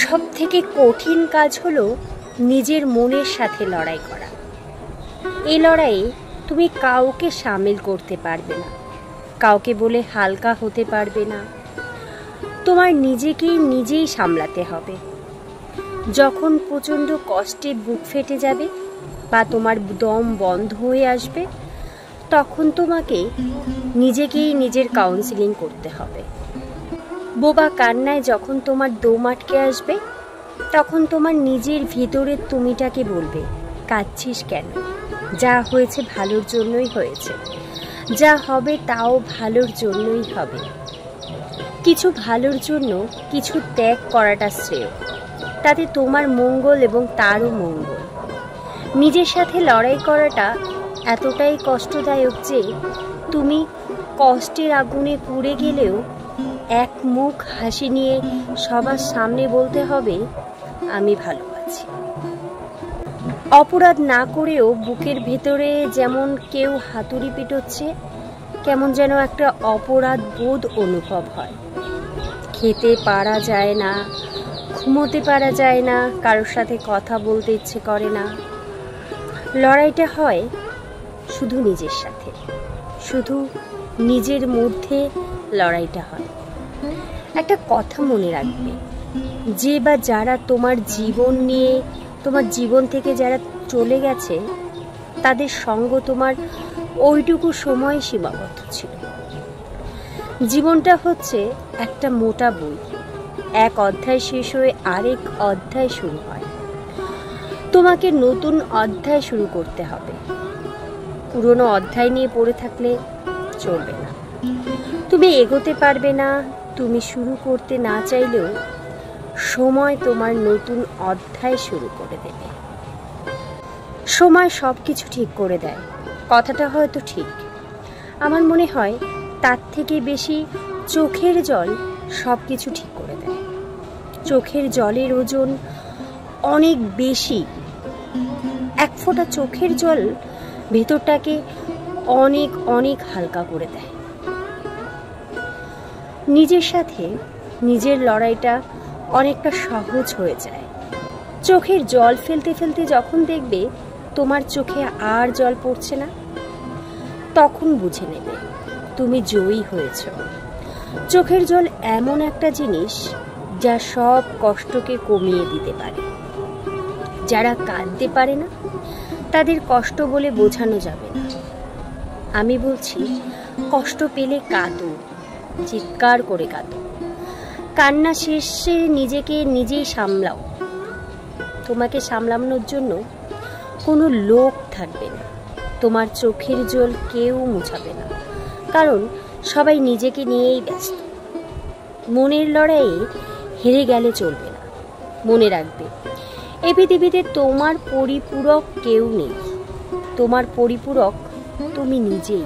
সব থেকে কঠিন কাজ হলো নিজের মনের সাথে লড়াই করা। এই লড়াইয়ে তুমি কাউকে সামিল করতে পারবে না, কাউকে বলে হালকা হতে পারবে না। তোমার নিজেকেই নিজেই সামলাতে হবে। যখন প্রচণ্ড কষ্টে বুক ফেটে যাবে বা তোমার দম বন্ধ হয়ে আসবে, তখন তোমাকে নিজেকেই নিজের কাউন্সিলিং করতে হবে। বোবা কান্নায় যখন তোমার দম আটকে আসবে, তখন তোমার নিজের ভিতরের তুমিটাকে বলবে, কাঁদছিস কেন? যা হয়েছে ভালোর জন্যই হয়েছে, যা হবে তাও ভালোর জন্যই হবে। কিছু ভালোর জন্য কিছু ত্যাগ করাটা শ্রেয়, তাতে তোমার মঙ্গল এবং তারও মঙ্গল। নিজের সাথে লড়াই করাটা এতটাই কষ্টদায়ক যে তুমি কষ্টের আগুনে পুড়ে গেলেও এক মুখ হাসি নিয়ে সবার সামনে বলতে হবে, আমি ভালো আছি। অপরাধ না করেও বুকের ভেতরে যেমন কেউ হাতুড়ি পিটোচ্ছে, কেমন যেন একটা অপরাধ বোধ অনুভব হয়। খেতে পারা যায় না, ঘুমোতে পারা যায় না, কারোর সাথে কথা বলতে ইচ্ছে করে না। লড়াইটা হয় শুধু নিজের সাথে, শুধু নিজের মধ্যে লড়াইটা হয়। একটা কথা মনে রাখবে, যে বা যারা তোমার জীবন নিয়ে, তোমার জীবন থেকে যারা চলে গেছে, তাদের সঙ্গ তোমার ওইটুকু সময় সীমাবদ্ধ ছিল। জীবনটা হচ্ছে একটা মোটা বই, এক অধ্যায় শেষ হয়ে আরেক অধ্যায় শুরু হয়। তোমাকে নতুন অধ্যায় শুরু করতে হবে। পুরনো অধ্যায় নিয়ে পড়ে থাকলে চলবে না। তুমি এগোতে পারবে না। তুমি শুরু করতে না চাইলেও সময় তোমার নতুন অধ্যায় শুরু করে দেবে। সময় সব কিছু ঠিক করে দেয়, কথাটা হয়তো ঠিক। আমার মনে হয় তার থেকে বেশি চোখের জল সব কিছু ঠিক করে দেয়। চোখের জলের ওজন অনেক বেশি। এক ফোঁটা চোখের জল ভেতরটাকে অনেক অনেক হালকা করে দেয়। নিজের সাথে নিজের লড়াইটা অনেকটা সহজ হয়ে যায়। চোখের জল ফেলতে ফেলতে যখন দেখবে তোমার চোখে আর জল পড়ছে না, তখন বুঝে নেবে তুমি জয়ী হয়েছ। চোখের জল এমন একটা জিনিস যা সব কষ্টকে কমিয়ে দিতে পারে। যারা কাঁদতে পারে না, তাদের কষ্ট বলে বোঝানো যাবে না। আমি বলছি, কষ্ট পেলে কাঁদো, চিৎকার করে কাঁদো। কান্না শেষে নিজেকে নিজেই সামলাও। তোমাকে সামলানোর জন্য কোনো লোক থাকবে না। তোমার চোখের জল কেউ মুছাবে না, কারণ সবাই নিজেকে নিয়েই ব্যস্ত। মনের লড়াইয়ে হেরে গেলে চলবে না। মনে রাখবে, এ পৃথিবীতে তোমার পরিপূরক কেউ নেই। তোমার পরিপূরক তুমি নিজেই।